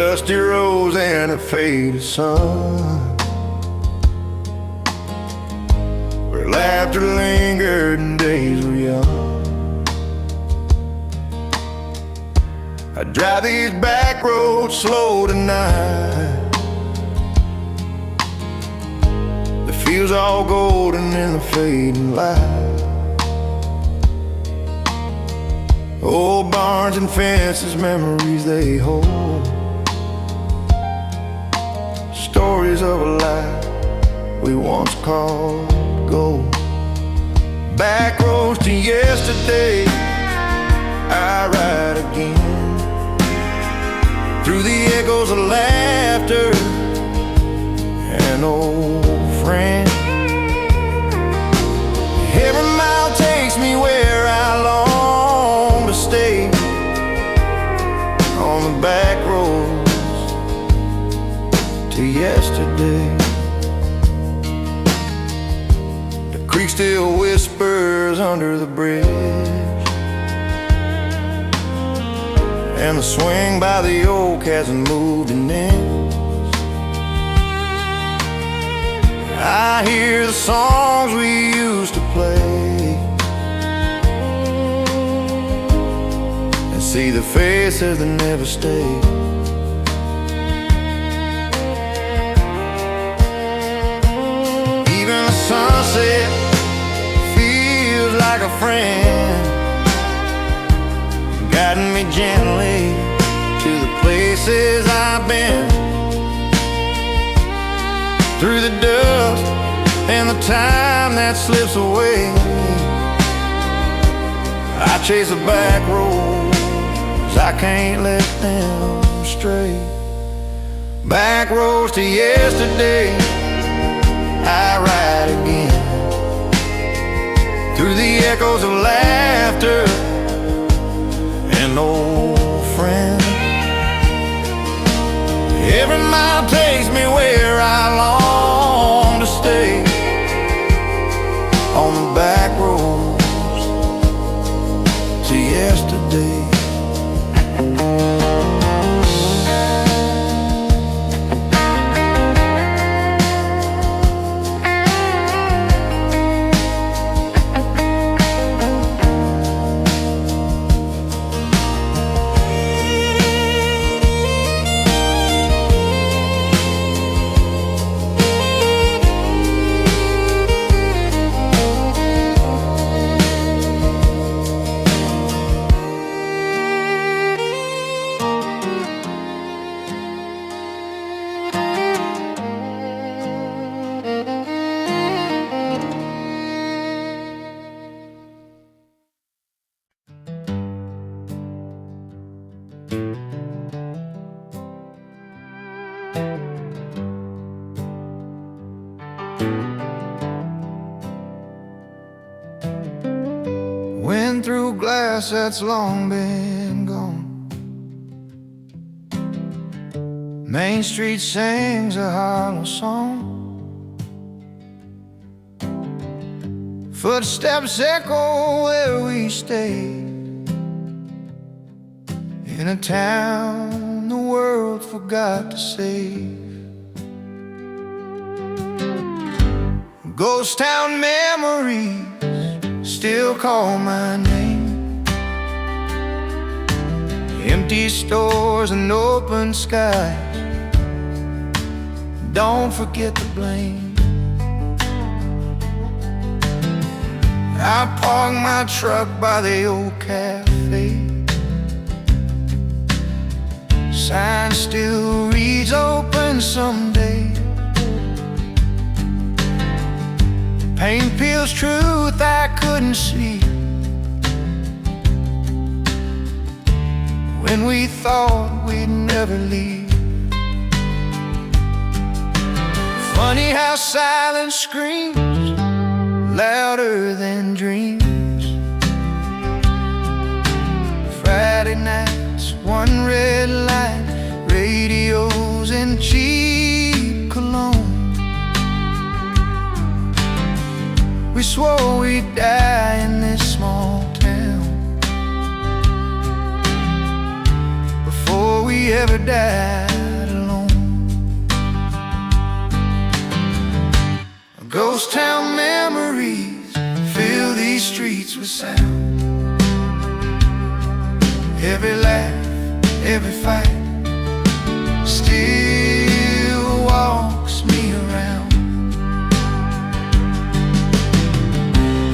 dusty rose and a faded sun, where laughter lingered and days were young. I drive these back roads slow tonight. The fields all golden in the fading light. Old barns and fences, memories they hold, stories of a life we once called gold. Back roads to yesterday, I ride again, through the echoes of laughter and old friends. Every mile takes me where I long to stay, on the back roads to yesterday. The creek still whispers under the bridge, and the swing by the oak hasn't moved an inch. I hear the songs we used to play, and see the faces that never stayed. Even the sunset feels like a friend, guiding me gently to the places I've been. Through the dust and the time that slips away, I chase the back roads, I can't let them stray. Back roads to yesterday, I ride again, through the echoes of laughter and old friends. Every mile takes me where I long to stay, on the back roads to yesterday. Wind through glass that's long been gone, Main Street sings a hollow song. Footsteps echo where we stayed, in a town the world forgot to save. Ghost town memories still call my name. Empty stores and open skies, don't forget the blame. I park my truck by the old cafe, sign still reads open someday. Paint peels truth I couldn't see, when we thought we'd never leave. Funny how silence screams louder than dreams. Friday nights, one red light, radios and cheap cologne. We swore we'd die in this small town before we we ever died alone. Ghost town memories fill these streets with sound. Every laugh, every fight still walks me around.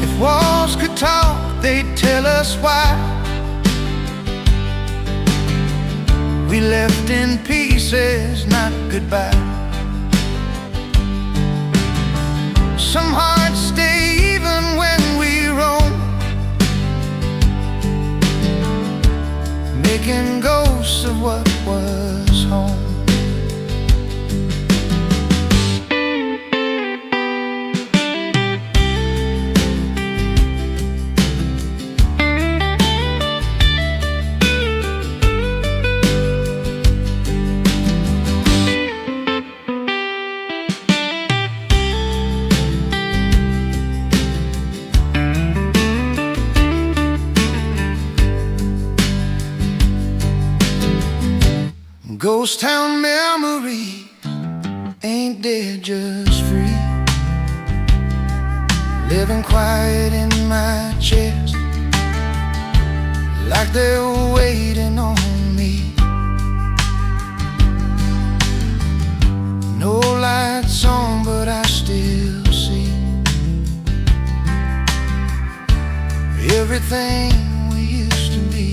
If walls could talk, they'd tell us why we left in pieces, not goodbye. Some hearts stay even when we roam, making ghosts of what was home. Ghost town memory ain't dead, just free, living quiet in my chest, like they're waiting on me. No lights on, but I still see everything we used to be.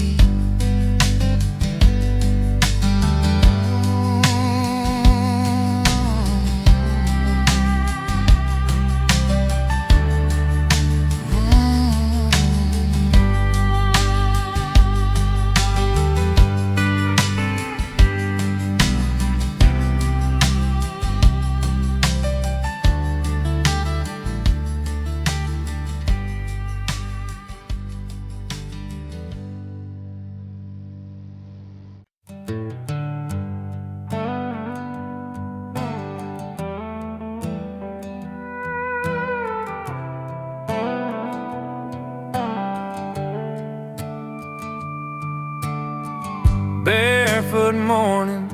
Barefoot morning,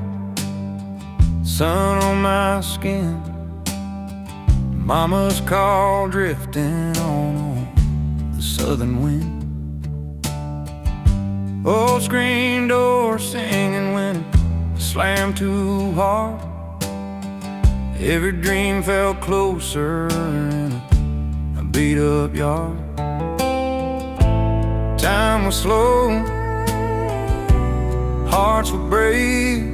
sun on my skin, mama's call drifting on the southern wind. Old screen door singing when it slammed too hard. Every dream felt closer in a beat-up yard. Time was slow, hearts were brave.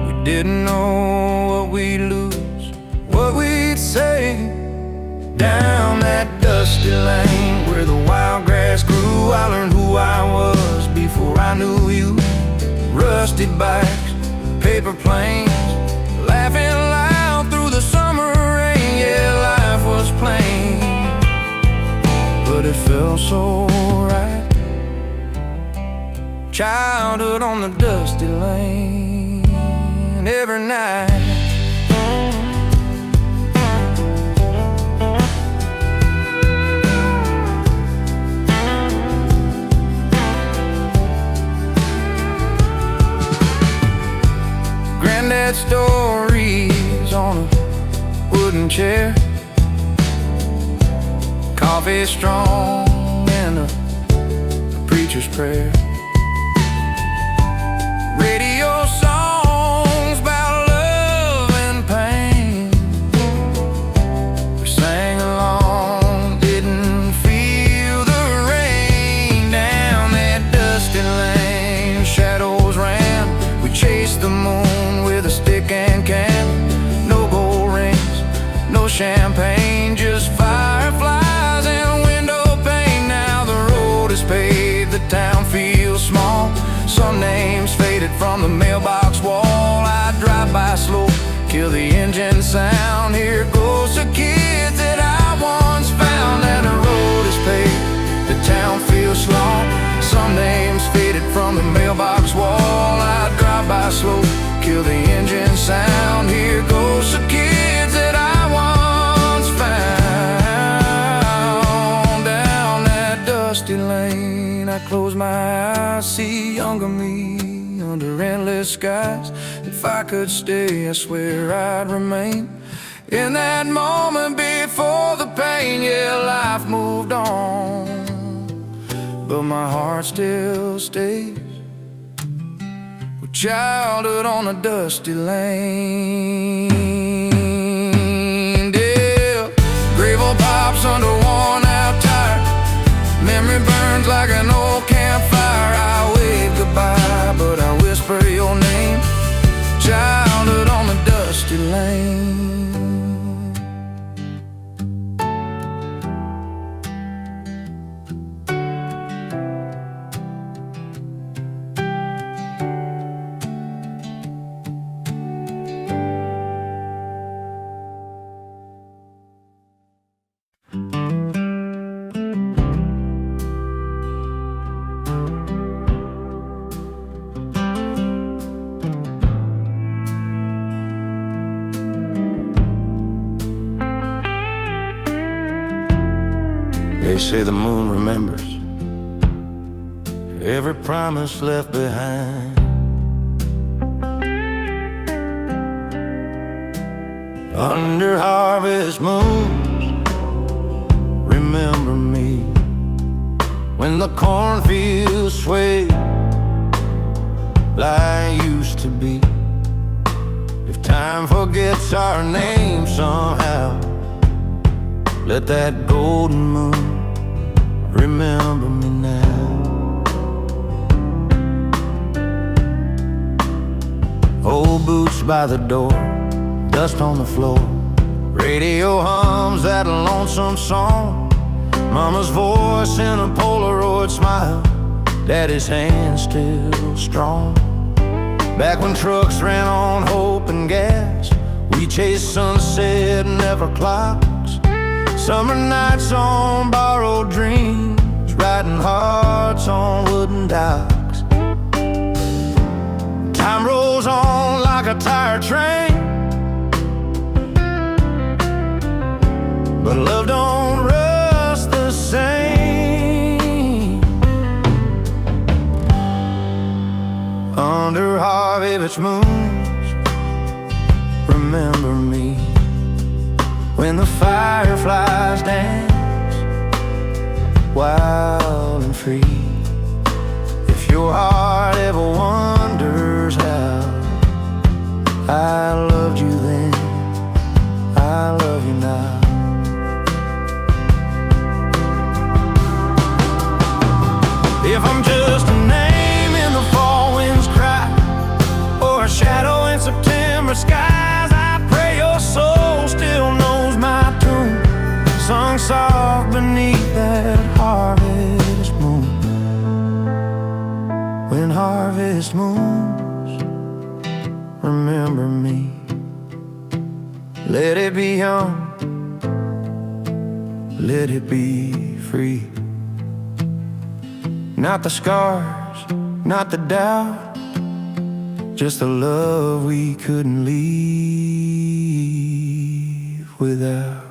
We didn't know what we'd lose, what we'd save. Down that dusty lane where the wild grass grew, I learned who I was before I knew you. Rusty bikes, paper planes, laughing loud through the summer rain. Yeah, life was plain, but it felt so right. Childhood on the dusty lane every night. Granddad's stories on a wooden chair, coffee strong and a preacher's prayer. Radio songs about love and pain, we sang along, didn't feel the rain. Down that dusty lane, shadows ran, we chased the moon with a stick and can. No gold rings, no champagne, just fireflies and window pane. Now the road is paved, the town feels small. Some names faded from the mailbox wall. I drive by slow, kill the engine sound. Here goes the kids that I once found. And the road is paved, the town feels small. Some names faded from the mailbox wall. I drive by slow, kill the engine sound. Here goes the kids that I once found. Down that dusty lane, I close my eyes, see younger me under endless skies. If I could stay, I swear I'd remain. In that moment before the pain, yeah, life moved on, but my heart still stays with childhood on a dusty lane. Yeah, gravel pops under worn out tire. Memory burns like an old campfire. I wave goodbye, but I whisper your name. Childhood on a dusty lane. They say the moon remembers every promise left behind. Under harvest moons, remember me when the cornfields sway like I used to be. If time forgets our name somehow, let that golden moon remember me now. Old boots by the door, dust on the floor, radio hums that lonesome song. Mama's voice in a Polaroid smile, Daddy's hand still strong. Back when trucks ran on hope and gas, we chased sunset and never clocks. Summer nights on borrowed dreams, riding hearts on wooden docks. Time rolls on like a tired train, but love don't rust the same. Under harvest moons, remember me when the fireflies dance wild and free. If your heart ever wonders how I loved you then, I love you now. If I'm just a name in the fall wind's cry, or a shadow in September skies, I pray your soul still knows my tune, sung soft beneath that harvest moon. When harvest moons remember me, let it be young, let it be free. Not the scars, not the doubt, just the love we couldn't leave without.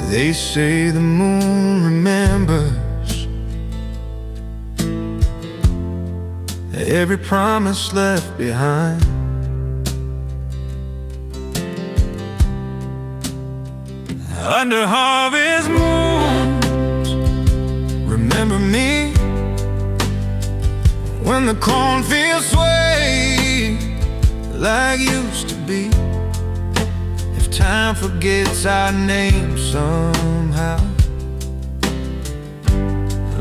They say the moon remembers every promise left behind. Under harvest moons, remember remember me when the cornfields sway like used to be. If time forgets our name somehow,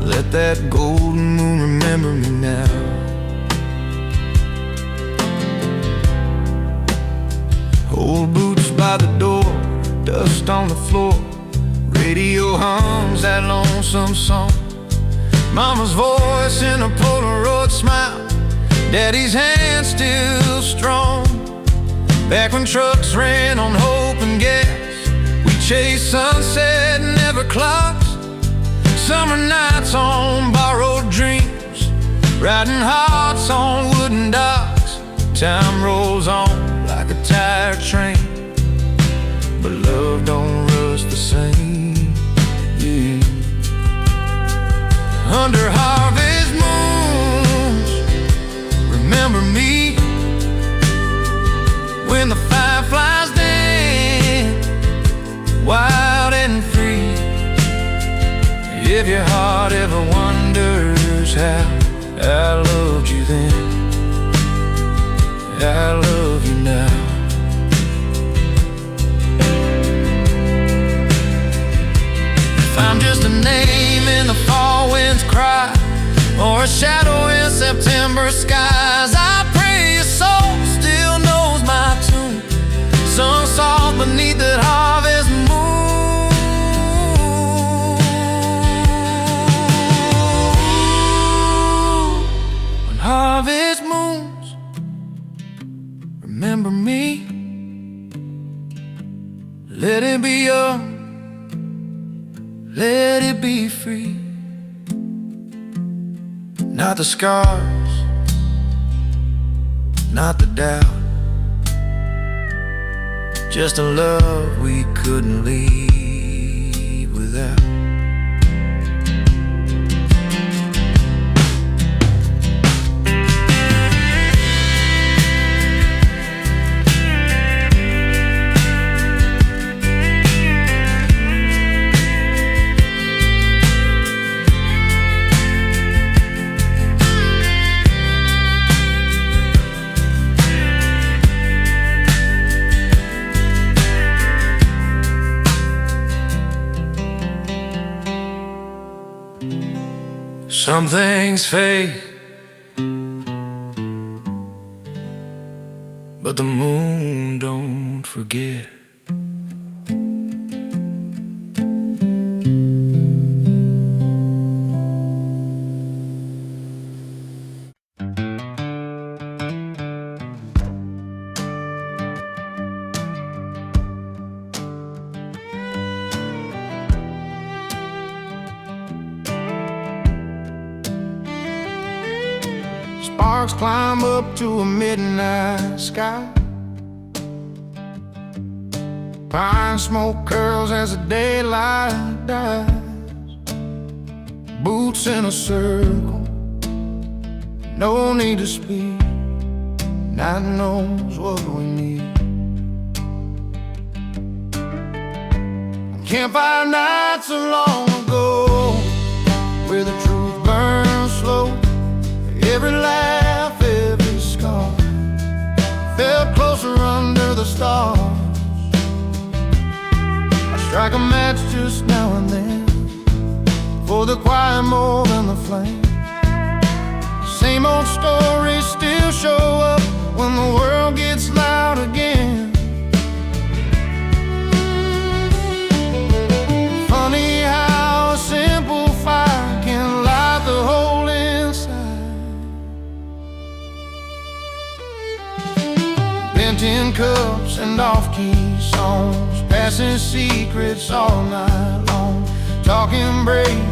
let that golden moon remember me now. Old boots by the door, dust on the floor, radio hums that lonesome song. Mama's voice in a Polaroid smile, Daddy's hand still strong. Back when trucks ran on hope and gas, we chased sunset and never clocks. Summer nights on borrowed dreams, riding hearts on wooden docks. Time rolls on like a tired train, but love don't rush the same, yeah. Under harvest moons, remember me when the fireflies dance, wild and free. If your heart ever wonders how I loved you then, I love you now. If I'm just a name in the fall wind's cry, or a shadow in September skies, I pray your soul still knows my tune, sung soft beneath that harvest moon. When harvest moons remember me, let it be young, let it be free. Not the scars, not the doubt, just a love we couldn't leave without. Some things fade, but the moon don't forget. Sparks climb up to a midnight sky. Pine smoke curls as the daylight dies. Boots in a circle, no need to speak. Night knows what we need. Campfire nights so long ago, where the truth burns slow. Every laugh, every scar felt closer under the stars. I strike a match just now and then for the quiet more than the flame. Same old stories still show up when the world gets loud again. Funny how a simple fire can light the hole inside. Tin cups and off-key songs, passing secrets all night long, talking brave,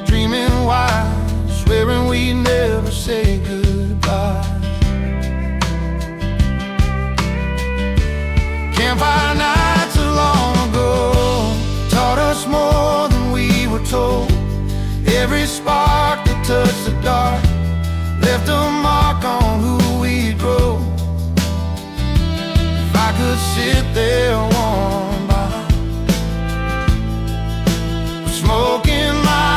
dreaming wild, swearing we'd never say goodbye. Campfire nights so long ago taught us more than we were told. Every spark that touched the dark left a mark on who we'd grow. I could sit there warm by, smoke in my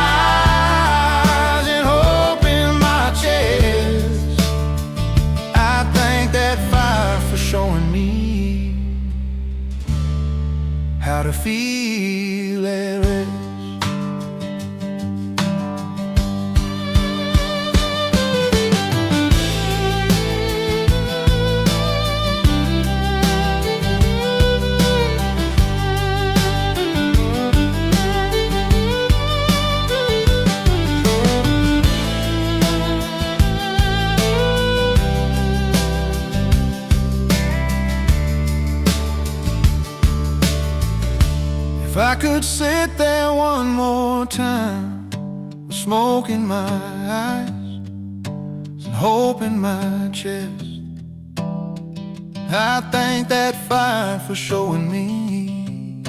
I could sit there one more time with smoke in my eyes and hope in my chest. I thank that fire for showing me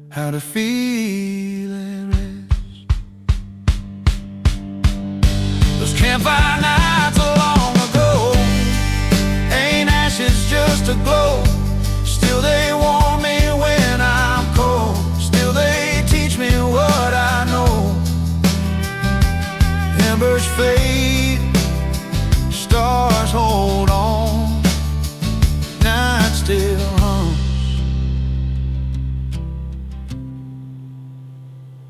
how to feel at rest. Those campfire nights long ago ain't ashes, just a glow. Still they warm me when I'm cold. Still they teach me what I know. Embers fade, stars hold on, night still hums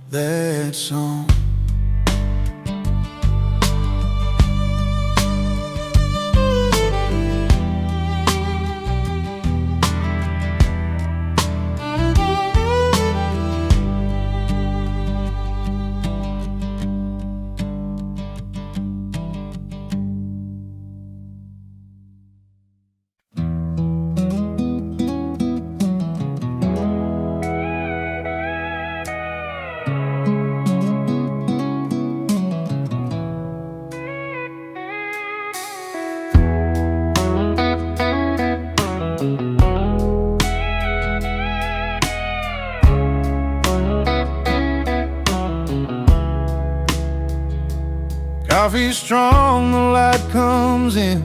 that song. Coffee strong, the light comes in,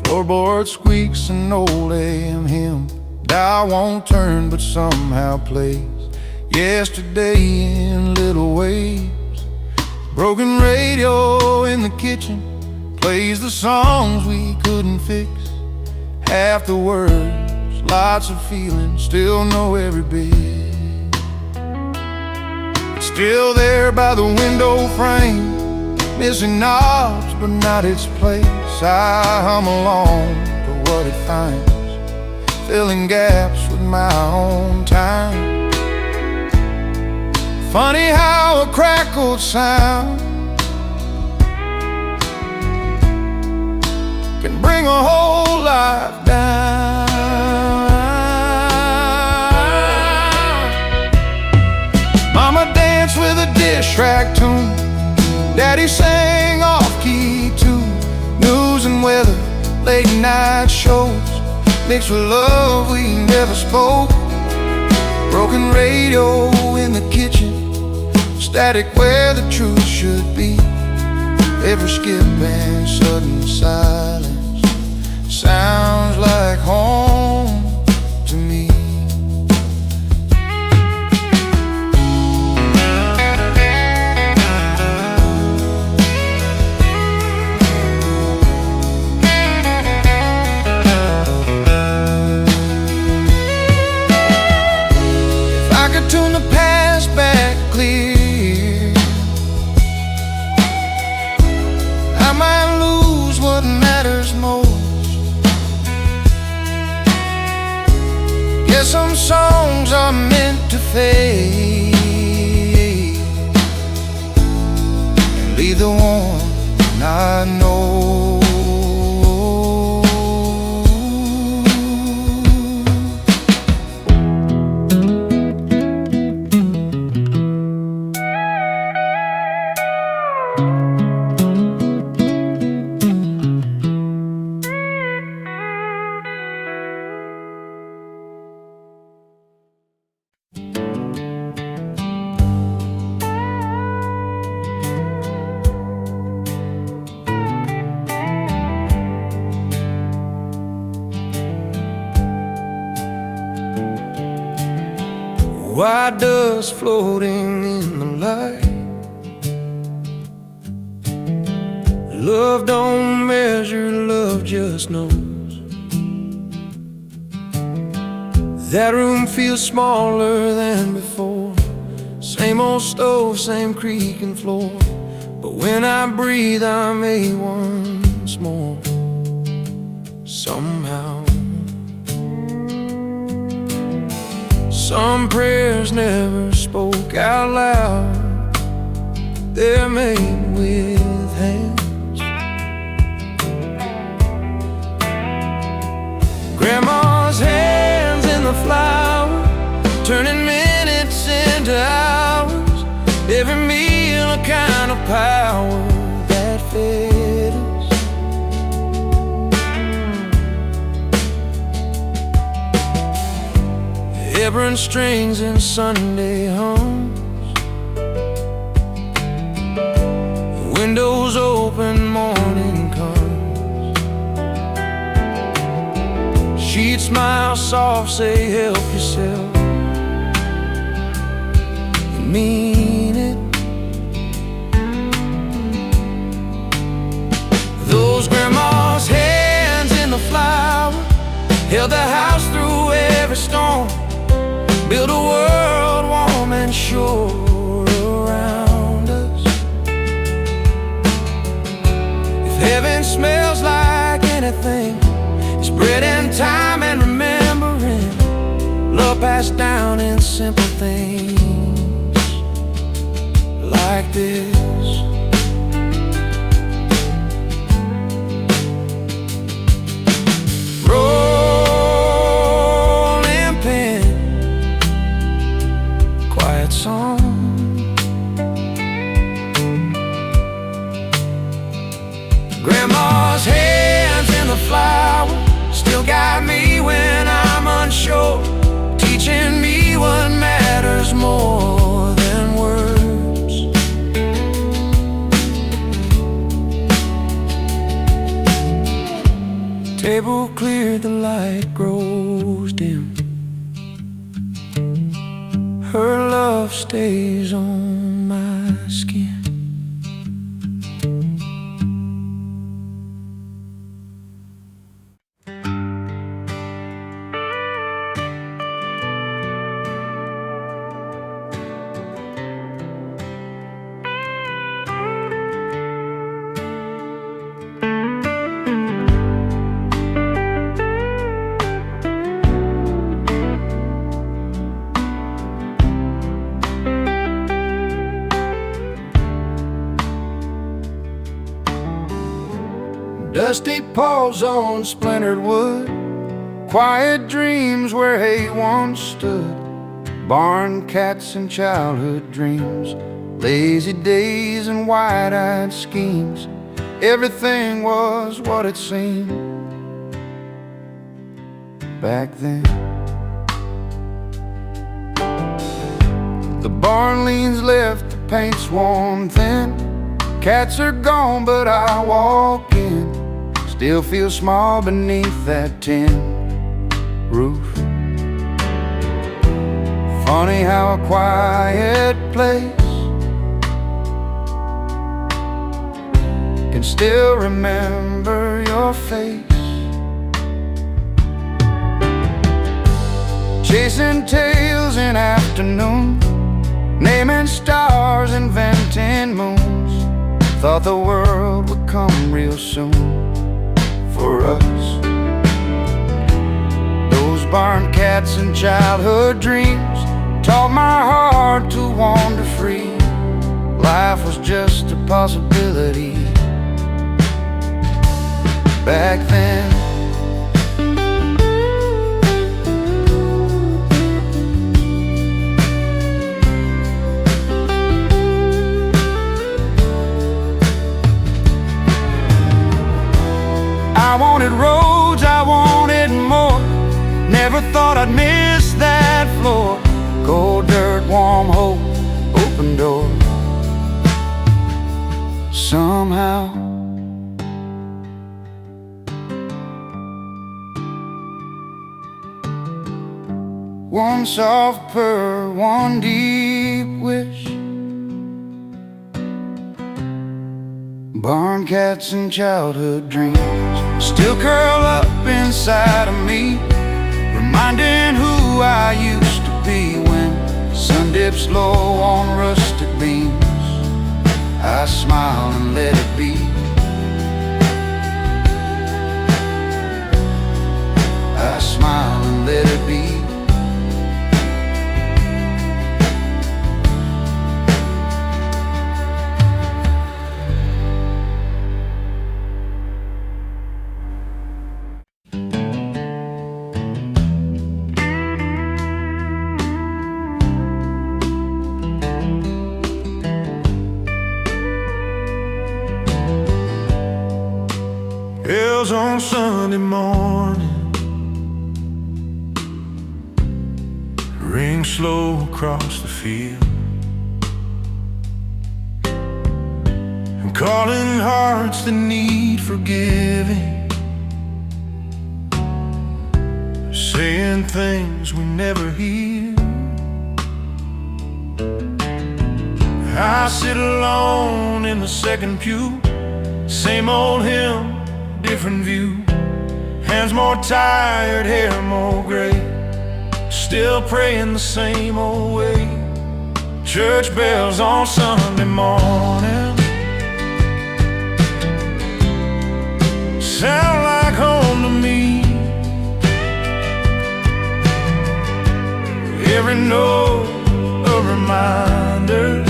floorboard squeaks an old AM hymn. Dial won't turn but somehow plays yesterday in little waves. Broken radio in the kitchen plays the songs we couldn't fix. Half the words, lots of feelings, still know every bit. It's still there by the window frame, missing knobs but not its place. I hum along to what it finds, filling gaps with my own time. Funny how a crackled sound can bring a whole life down. Mama danced with a dish rack tune, Daddy sang off-key too. News and weather, late night shows, mixed with love we never spoke. Broken radio in the kitchen, static where the truth should be. Every skip and sudden silence sounds like home to me. Tune the past back clear, I might lose what matters most. Yeah, some songs are meant to fade and leave the one I know. White dust floating in the light. Love don't measure, love just knows. That room feels smaller than before. Same old stove, same creaking floor. But when I breathe, I'm a once more. Somehow some prayers never spoke out loud, they're made with hands. Grandma's hands in the flour, turning me fed us. Hebron strings and Sunday hums, windows open, morning comes. She'd smile soft, say help yourself, you mean it. Those grandma's hands in the flower held the house through every storm, build a world warm and sure around us. If heaven smells like anything, it's bread and time and remembering love passed down in simple things like this. Grandma's hands in the flower still guide me when I'm unsure, teaching me what matters more than words. Table cleared, the light grows dim, her love stays on my skin. Dusty paws on splintered wood, quiet dreams where hay once stood, barn cats and childhood dreams, lazy days and wide-eyed schemes. Everything was what it seemed back then. The barn leans left, the paint's worn thin, cats are gone but I walk in, still feel small beneath that tin roof. Funny how a quiet place can still remember your face. Chasing tails in afternoon, naming stars, inventing moons, thought the world would come real soon for us. Those barn cats and childhood dreams taught my heart to wander free. Life was just a possibility back then. I wanted roads, I wanted more, never thought I'd miss that floor. Cold dirt, warm hope, open door. Somehow one soft purr, one deep wish, barn cats and childhood dreams still curl up inside of me, reminding who I used to be when the sun dips low on rustic beams. I smile and let it be. I smile and let it be. bells on Sunday morning ring slow across the field, and calling hearts that need forgiving, saying things we never hear. I sit alone in the second pew, same old hymn, different view. Hands more tired, hair more gray, still praying the same old way. Church bells on Sunday morning sound like home to me. Every note a reminder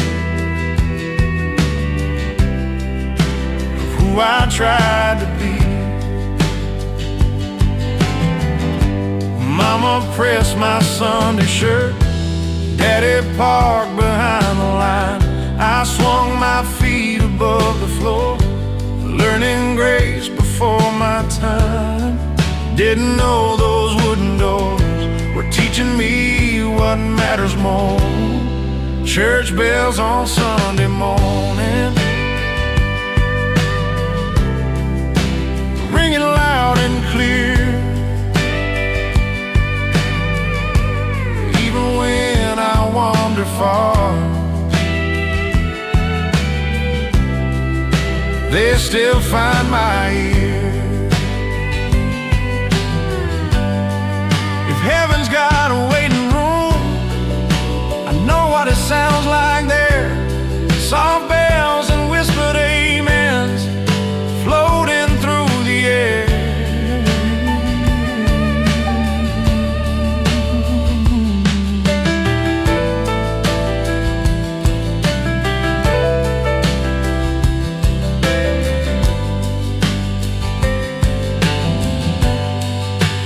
who I tried to be. Mama pressed my Sunday shirt, Daddy parked behind the line. I swung my feet above the floor, learning grace before my time. Didn't know those wooden doors were teaching me what matters more. Church bells on Sunday morning ringing loud and clear. Even when I wander far, they still find my ear. If heaven's got a waiting room, I know what it sounds like there. Soft bells and whispered amens floating through the air.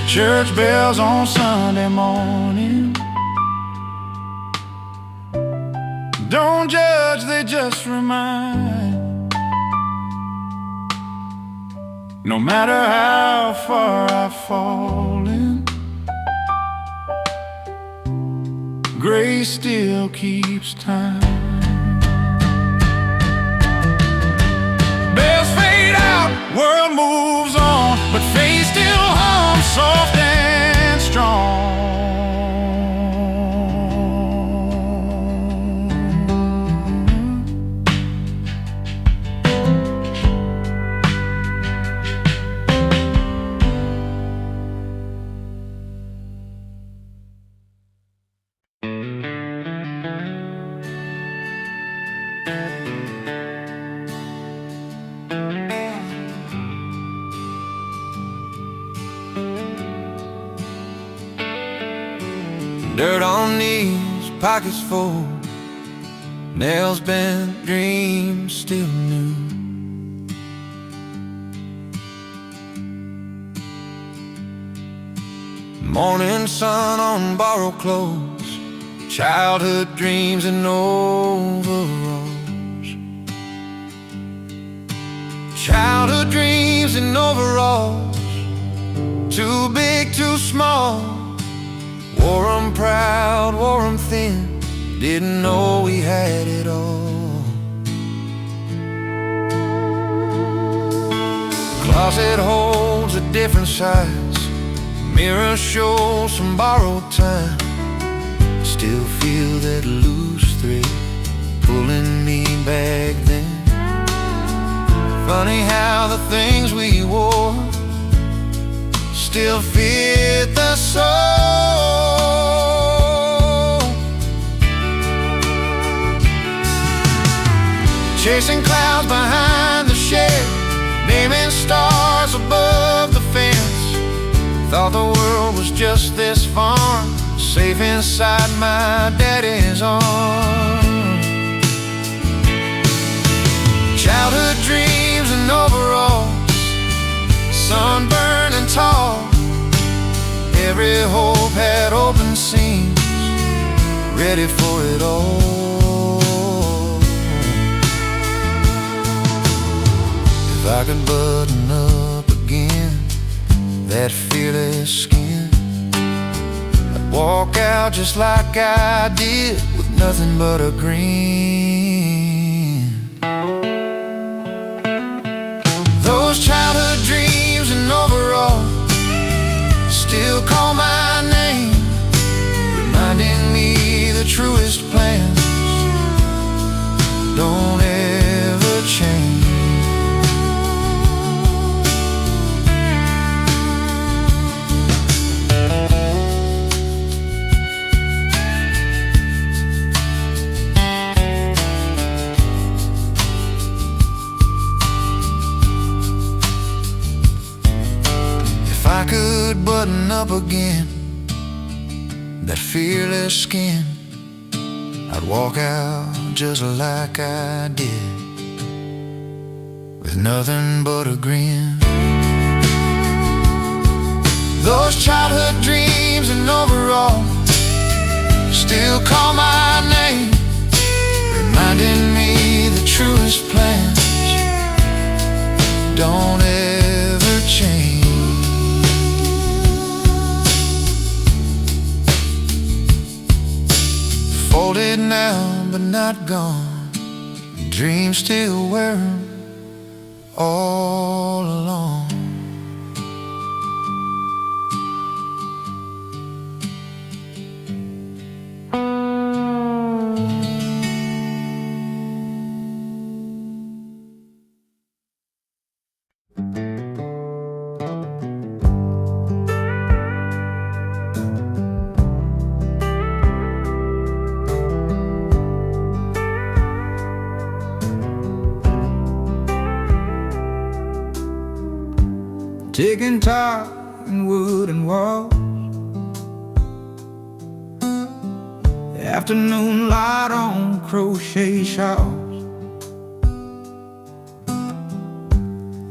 Church bells on Sunday morning don't judge, they just remind. No matter how far I've fallen, grace still keeps time. Bells fade out, world moves on, but faith still hums soft and strong. Dirt on knees, pockets full, nails bent, dreams still new. Morning sun on borrowed clothes, childhood dreams in overalls. Childhood dreams in overalls, too big, too small. Wore 'em proud, wore 'em thin, didn't know we had it all. Closet holds a different size, mirror shows some borrowed time. Still feel that loose thread pulling me back then. Funny how the things we wore still fit the soul. Chasing clouds behind the shed, naming stars above the fence. Thought the world was just this far, safe inside my daddy's arms. Childhood dreams and overalls, sunburned and tall. Every hope had open seams, ready for it all. If I could button up again that fearless skin. I'd walk out just like I did, with nothing but a grin. Those childhood dreams and overalls still call my name, reminding me the truest plans don't ever change. If I could button up again that fearless skin, I'd walk out just like I did, with nothing but a grin. Those childhood dreams and overalls still call my name, reminding me the truest plans don't ever change. Folded now, but not gone. Dreams still wear 'em all along. Ticking tar and wooden walls, the afternoon light on crochet shawls.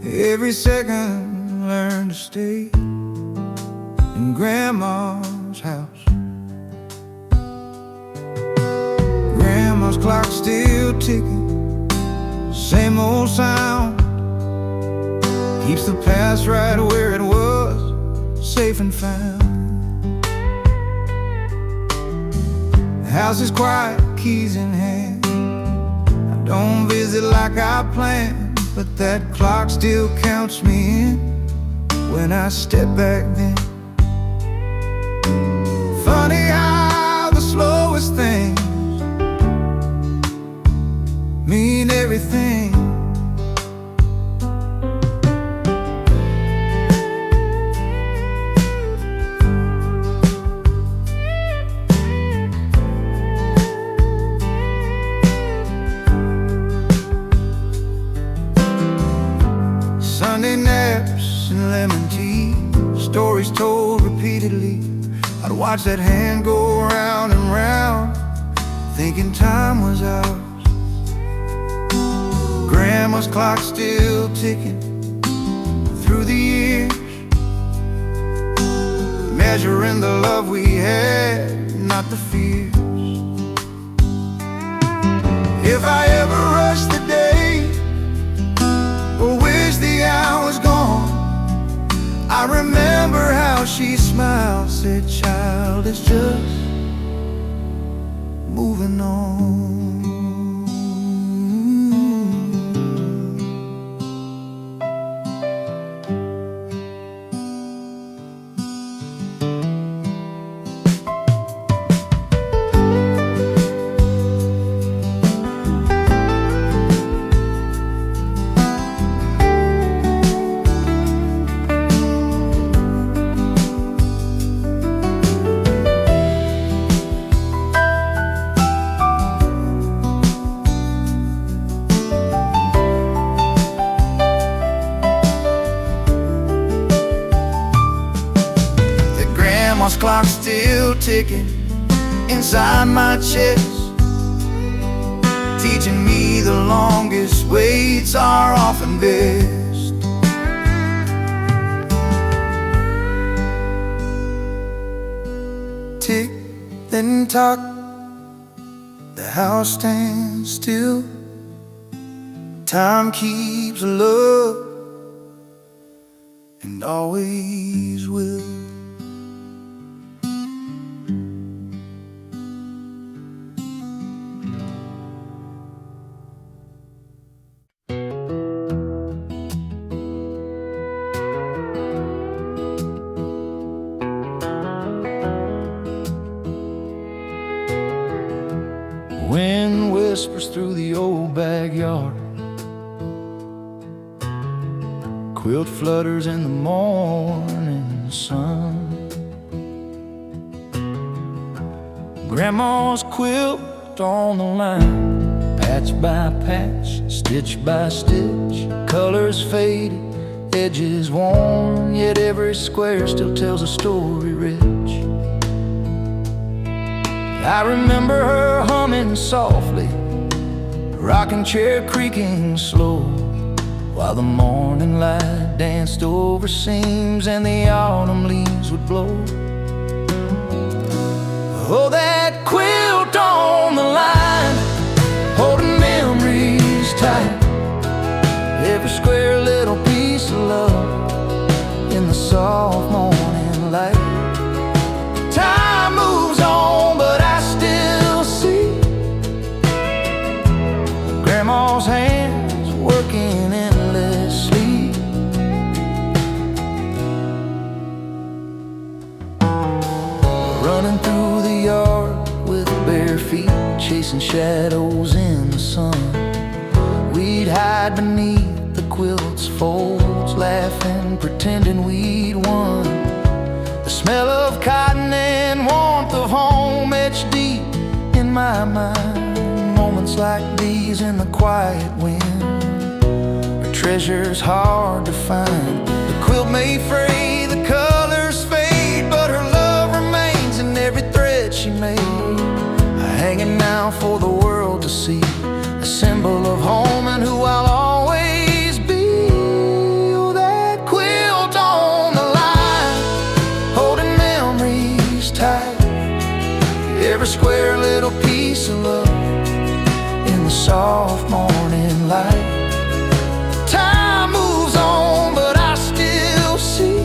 Every second learn to stay in Grandma's house. Grandma's clock still ticking, same old sound, keeps the past right where it was, safe and found. The house is quiet, keys in hand. I don't visit like I planned, but that clock still counts me in when I step back then. Funny how the slowest things mean everything. Sunday naps and lemon tea, stories told repeatedly. I'd watch that hand go round and round, thinking time was ours. Grandma's clock still ticking through the years, measuring the love we had, not the fears. If I ever rush the day or wish the hour's gone, I remember how she smiled, said, "Child, it's just moving on." Grandma's clock still ticking inside my chest, teaching me the longest waits are often best. Tick, then tock, the house stands still. Time keeps love and always will. Wind whispers through the old backyard, quilt flutters in the morning sun. Grandma's quilt on the line, patch by patch, stitch by stitch, colors faded, edges worn, yet every square still tells a story rich. I remember her humming softly, rocking chair creaking slow, while the morning light danced over seams and the autumn leaves would blow. Oh, that quilt on the line, holding memories tight, every square little piece of love in the soft morning light. Time moves on, but I still see Grandma's hands working endlessly. Running through the yard with bare feet, chasing shadows in the sun. We'd hide beneath the quilt's folds, laughing, pretending we'd won. The smell of cotton and warmth of home etched deep in my mind. Moments like these in the quiet wind are treasures hard to find. The quilt may fray, the colors fade, but her love remains in every thread she made. Hanging now for the world to see, a symbol of home and who I'll always be. Oh, that quilt on the line, holding memories tight, every square little piece of love in the soft morning light. Time moves on, but I still see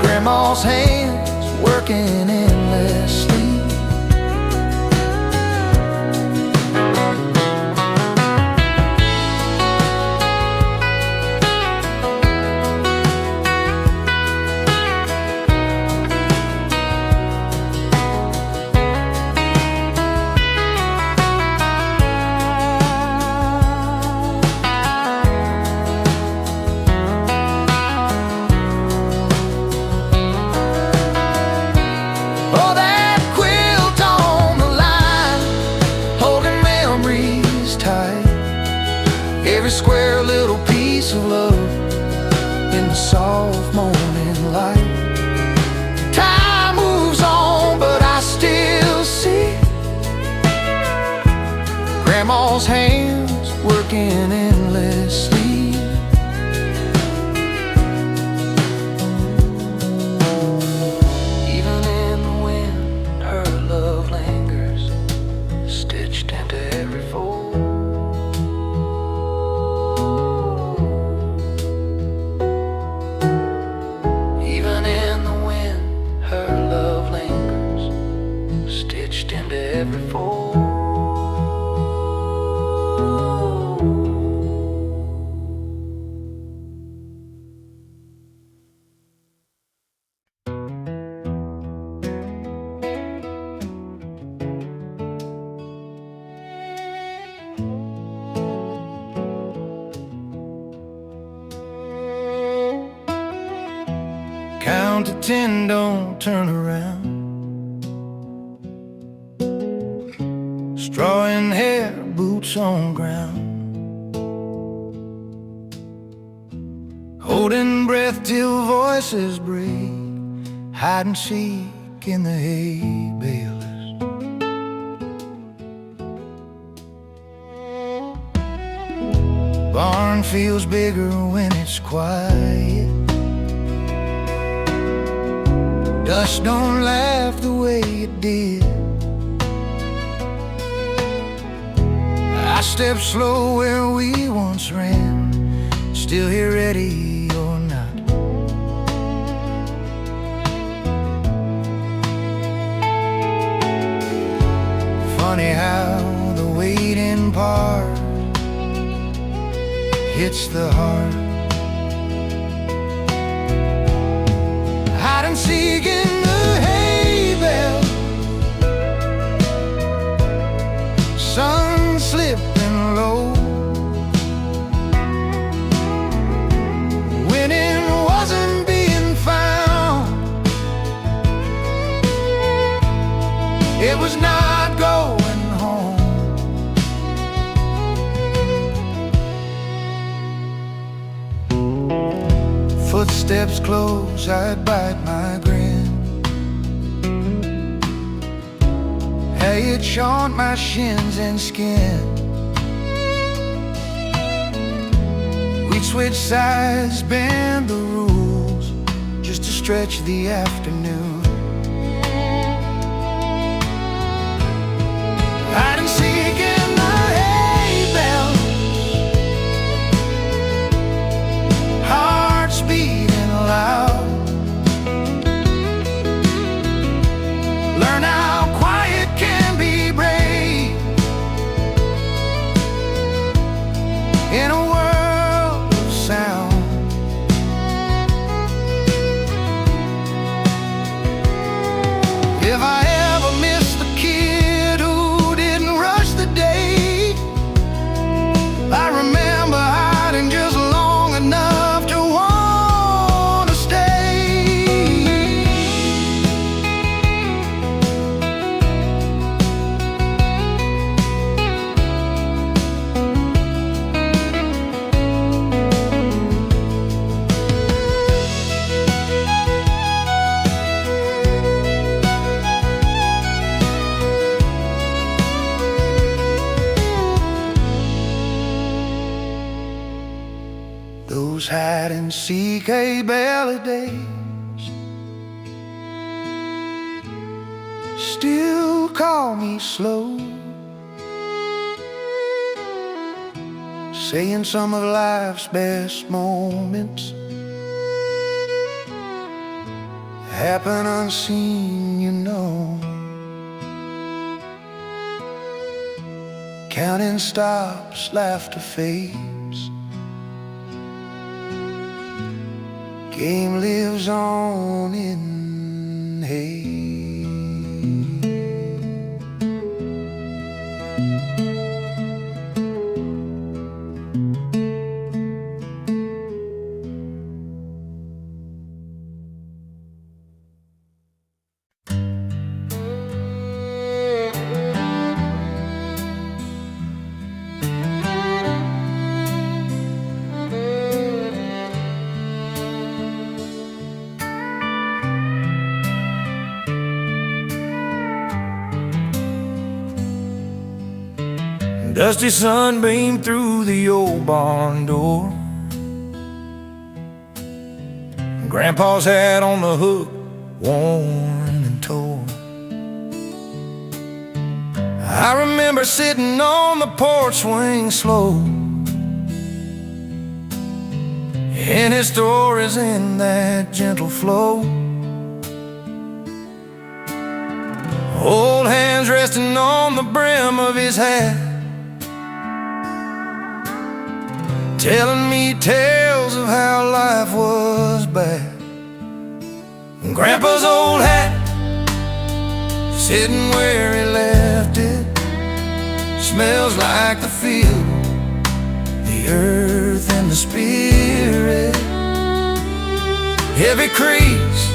Grandma's hands working endlessly. Every square little piece of love in the soft morning light. Time moves on, but I still see Grandma's hands working endlessly. Even in the wind, her love lingers, stitched into every fold. Every fold. Count to 10, don't turn around. Straw in hair, boots on ground, holding breath till voices break, hide and seek in the hay balers. Barn feels bigger when it's quiet. Dust don't laugh the way it did. I step slow where we once ran, still here ready or not. Funny how the waiting part hits the heart. Hide and seek in the hay bale, sun slipping low. Winning wasn't being found, it was not going home. Footsteps close, I'd bite my grin. Hey, it haunt my shins and skin. We'd switch sides, bend the rules, just to stretch the afternoon. Hide and seek in the hay bale, hearts beating loud. Learn how quiet can be brave in a world of sound. If I ever miss the kid who didn't rush the day, I remember hiding just long enough to want to stay. Those hide and seek hay bale days still call me slow, saying some of life's best moments happen unseen, you know. Counting stops, laughter fades, game lives on in hay. Dusty sunbeam through the old barn door, Grandpa's hat on the hook, worn and tore. I remember sitting on the porch swing slow, and his stories in that gentle flow. Old hands resting on the brim of his hat, telling me tales of how life was bad. Grandpa's old hat, sitting where he left it, smells like the field, the earth and the spirit. Every crease,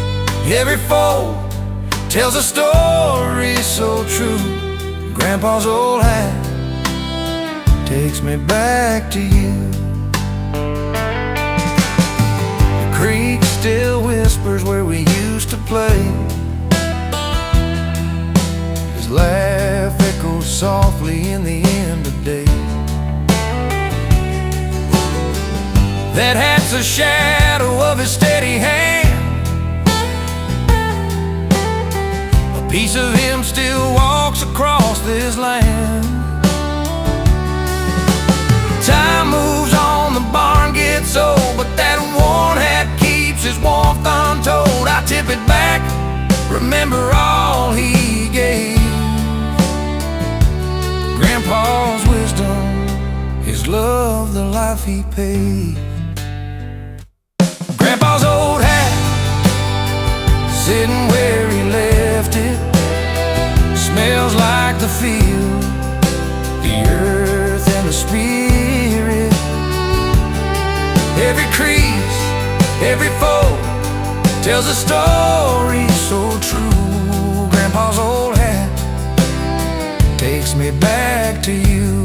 every fold tells a story so true. Grandpa's old hat takes me back to you. The creek still whispers where we used to play, his laugh echoes softly in the end of day. That hat's a shadow of his steady hand, a piece of him still walks across this land. Time moves on, the barn gets old, stamp it back, remember all he gave. Grandpa's wisdom, his love, the life he paid. Grandpa's old hat, sitting where he left it, smells like the field, the earth and the spirit. Every crease, every fold tells a story so true. Grandpa's old hat takes me back to you.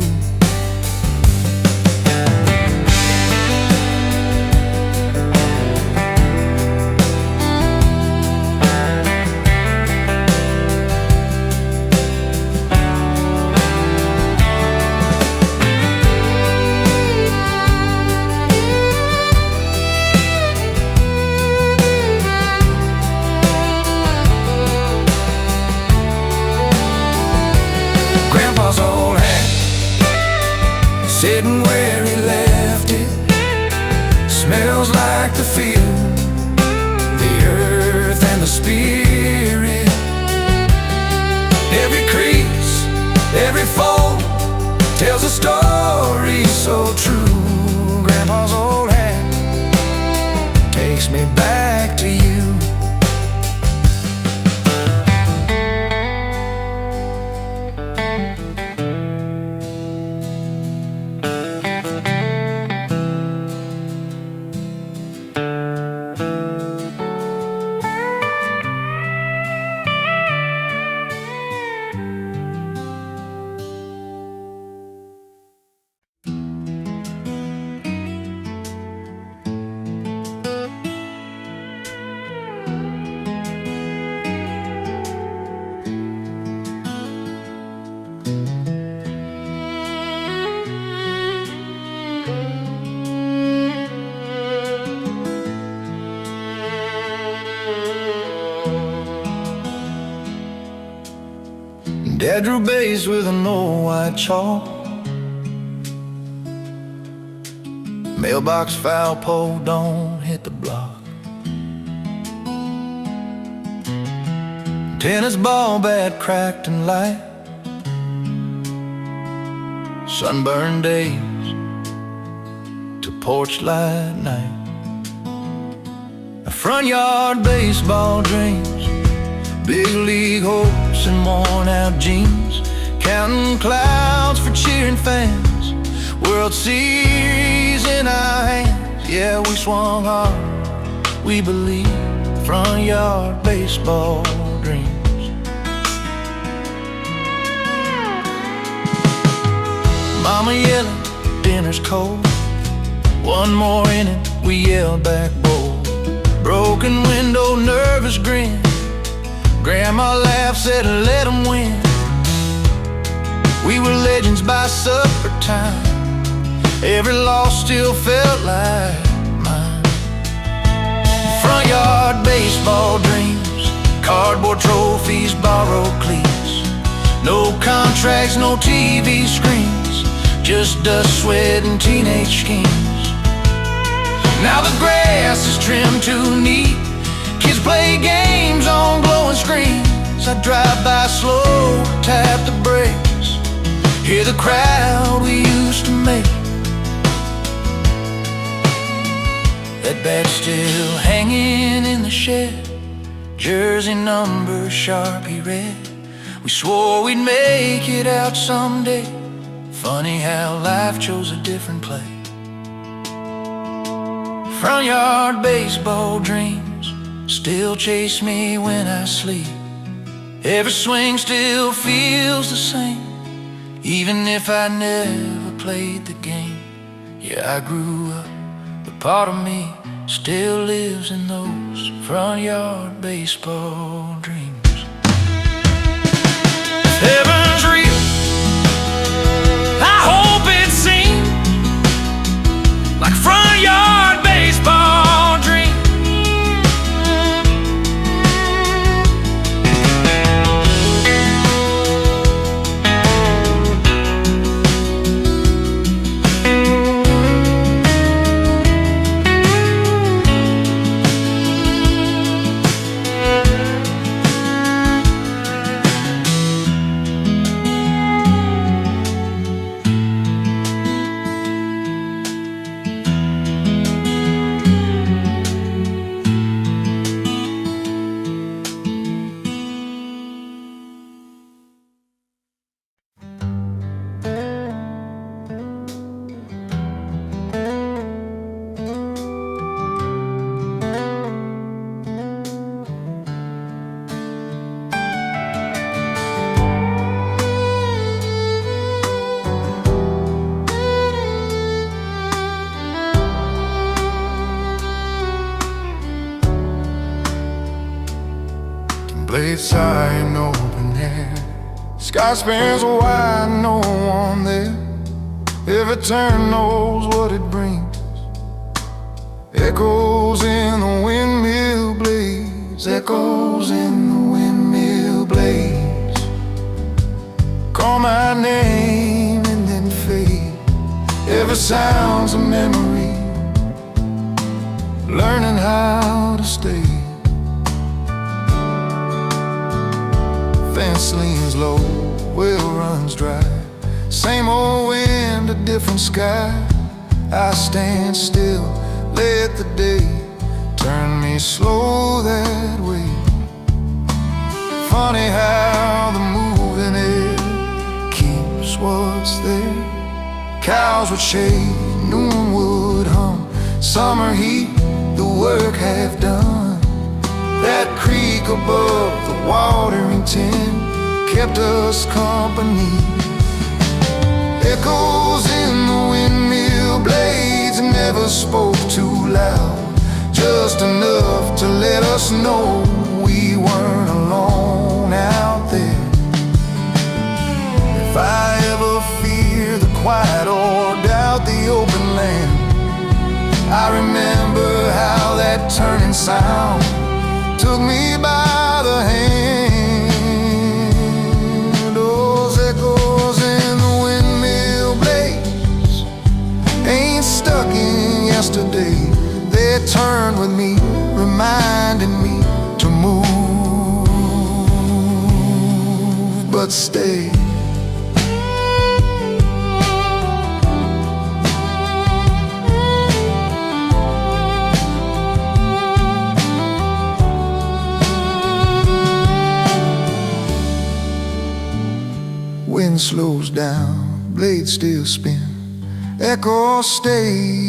Grandpa's old hat, sitting where he left it, smells like the field, the earth and the spirit. Every crease, every fold tells a story so true. Grandpa's old hat takes me back to you. Dad drew base with an old white chalk, mailbox foul pole, don't hit the block. Tennis ball bat cracked and light, sunburned days to porch light night. A front yard baseball dreams, big league hopes and worn out jeans, counting clouds for cheering fans, World Series in our hands. Yeah, we swung hard, we believe, front yard baseball dreams. Mama yelling, dinner's cold, one more inning, we yelled back bold. Broken window, nervous grin, Grandma laughed, said let 'em win. We were legends by supper time, every loss still felt like mine. Front yard baseball dreams, cardboard trophies, borrowed cleats, no contracts, no TV screens, just dust, sweat, and teenage schemes. Now the grass is trimmed too neat, kids play games on glowing screens. I drive by slow, tap the brakes, hear the crowd we used to make. That bat's still hanging in the shed, jersey number Sharpie red. We swore we'd make it out someday, funny how life chose a different play. Front yard baseball dreams still chase me when I sleep. Every swing still feels the same, even if I never played the game. Yeah, I grew up, but part of me still lives in those front yard baseball dreams. Heaven's real, I hope it seems like front yard baseball dreams. Late sighing open air, sky spans wide, no one there. Every turn knows what it brings. Echoes in the windmill blades, echoes in the windmill blades. Call my name and then fade. Every sound's a memory, learning how to stay. Fence leans low, well runs dry. Same old wind, a different sky. I stand still, let the day turn me slow that way. Funny how the moving air keeps what's there. Cows would shade, noon would hum. Summer heat, the work half done. That creek above the watering tin kept us company. Echoes in the windmill blades never spoke too loud, just enough to let us know we weren't alone out there. If I ever fear the quiet or doubt the open land, I remember how that turning sound took me by the hand. Those echoes in the windmill blades ain't stuck in yesterday. They turn with me, reminding me to move, but stay. Wind slows down, blades still spin, echoes stay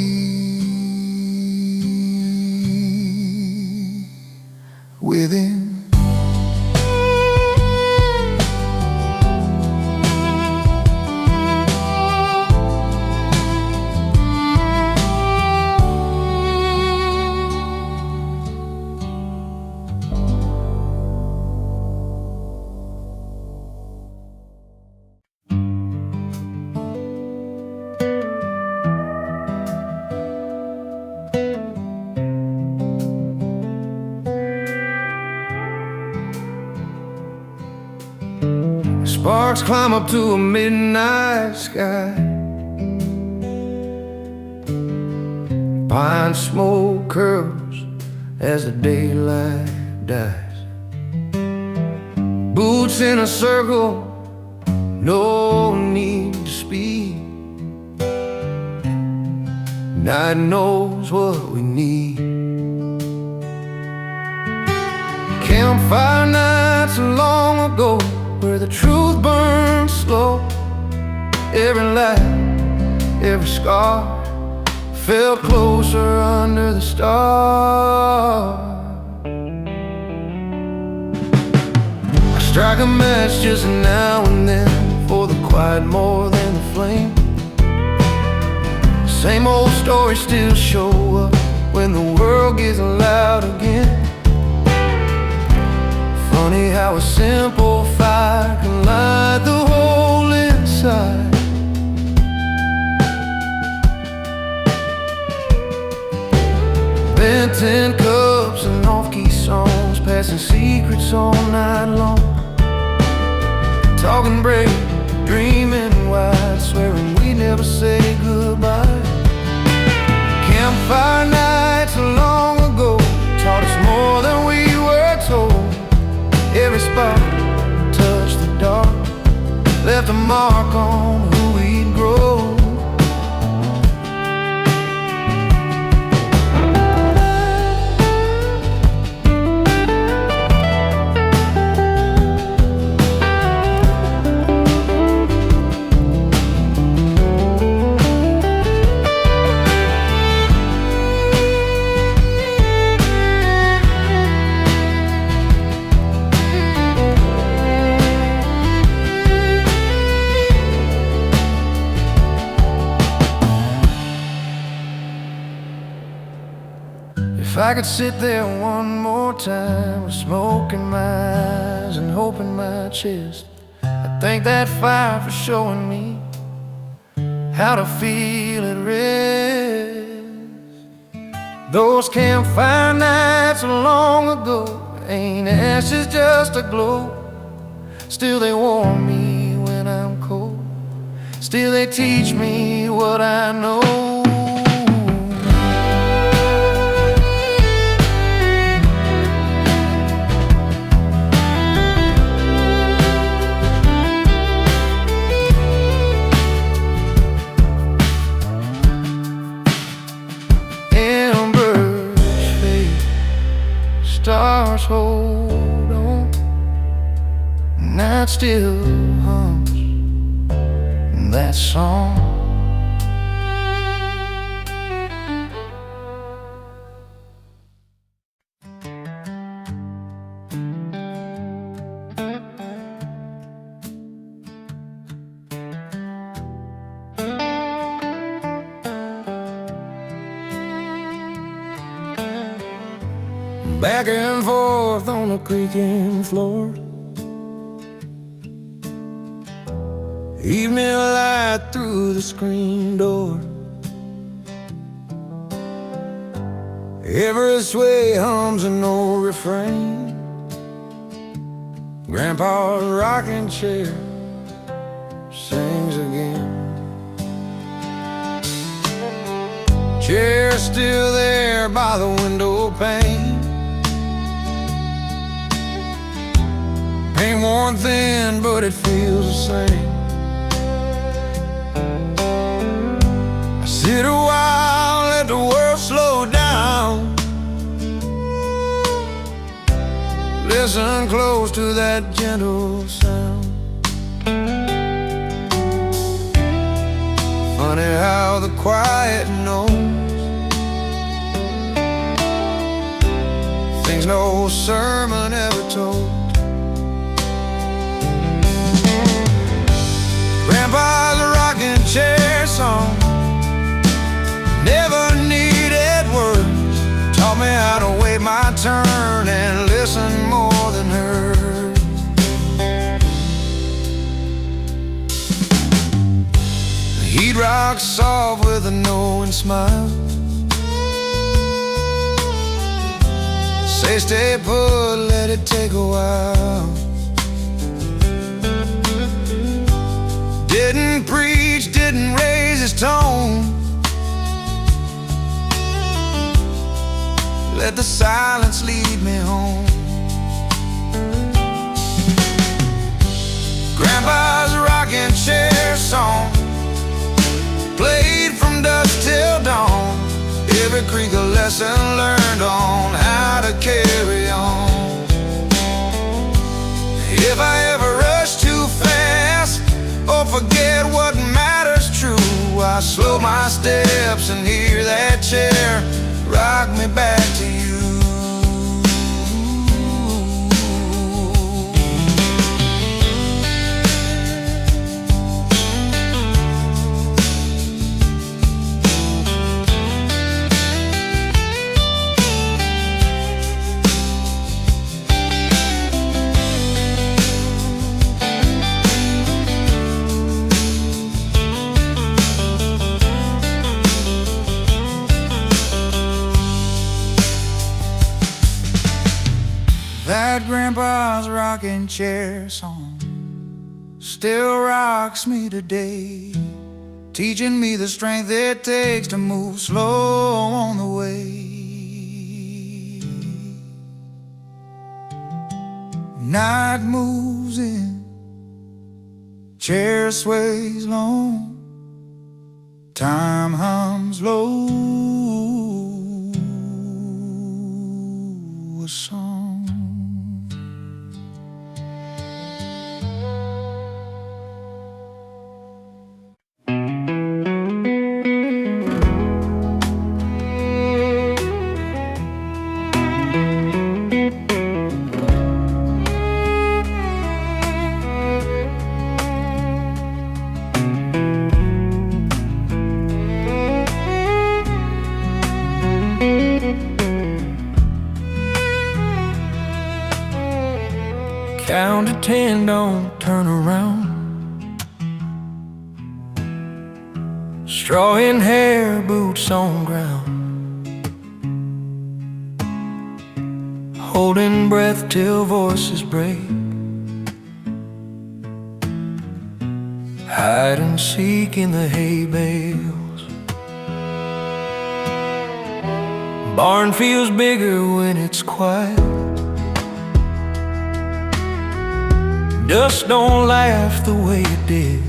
within. Sparks climb up to a midnight sky. Pine smoke curls as the daylight dies. Boots in a circle, no need to speed. Night knows what we need. Campfire nights long ago, where the truth burns slow. Every light, every scar felt closer under the stars. I strike a match just now and then for the quiet more than the flame. Same old stories still show up when the world gets loud again. Funny how a simple fire can light the hole inside. Bent tin cups and off-key songs, passing secrets all night long. Talking brave, dreaming wide, swearing we'd never say goodbye. Campfire nights long ago taught us more than we were told. Every spark touched the dark, left a mark on who we'd grow. If I could sit there one more time with smoke in my eyes and hope in my chest, I'd thank that fire for showing me how to feel at rest. Those campfire nights long ago ain't ashes, just a glow. Still they warm me when I'm cold. Still they teach me what I know. Stars hold on, night still hums that song. Back and forth on the creaking floor, evening light through the screen door. Every sway hums an old refrain. Grandpa's rocking chair sings again. Chair still there by the window pane. Ain't worn thin, but it feels the same. I sit a while, let the world slow down. Listen close to that gentle sound. Funny how the quiet knows things no sermon ever told. Grandpa's rocking chair song never needed words. Taught me how to wait my turn and listen more than heard. He'd rock soft with a knowing smile. Say stay put, let it take a while. Didn't preach, didn't raise his tone. Let the silence lead me home. Grandpa's rocking chair song played from dusk till dawn. Every creak a lesson learned on how to carry on. If I ever rush too fast or forget what matters true, I slow my steps and hear that chair rock me back to you. That grandpa's rocking chair song still rocks me today, teaching me the strength it takes to move slow on the way. Night moves in, chair sways long, time hums low, a song. Count to 10, don't turn around. Straw in hair, boots on ground. Holding breath till voices break. Hide and seek in the hay bales. Barn feels bigger when it's quiet. Dust don't laugh the way it did.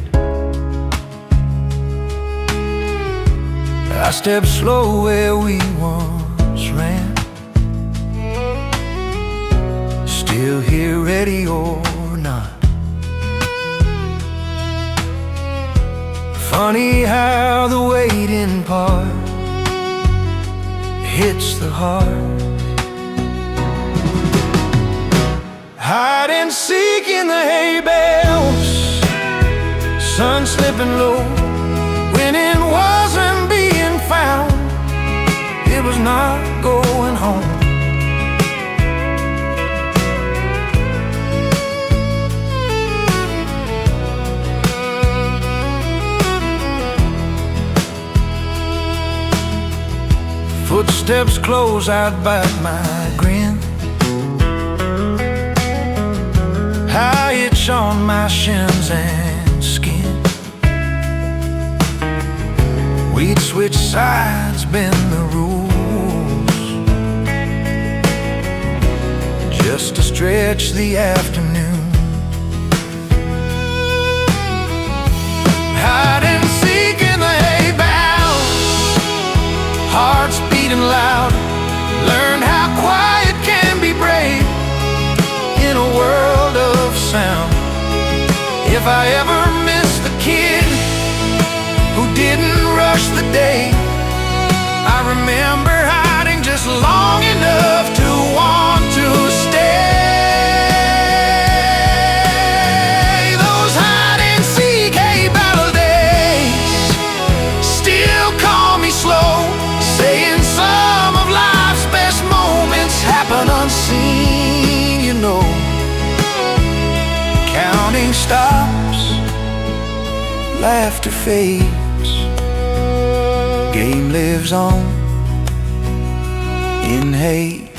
I step slow where we once ran. Still here, ready or not. Funny how the waiting part hits the heart. Hide and seek in the hay bales. Sun slipping low. When it wasn't being found, it was not going home. Footsteps close, I'd bite my grin. High itch on my shins and skin. We'd switch sides, bend the rules, just to stretch the afternoon. Hide and seek in the hay bales. Hearts beating loud. Learn how quiet can be brave in a world of sound. If I ever missed the kid who didn't rush the day, I remember hiding just long enough to want to stay. Those hide and seek hay battle days still call me slow, saying some of life's best moments happen unseen, you know. Counting stops, laughter fades, game lives on in hay.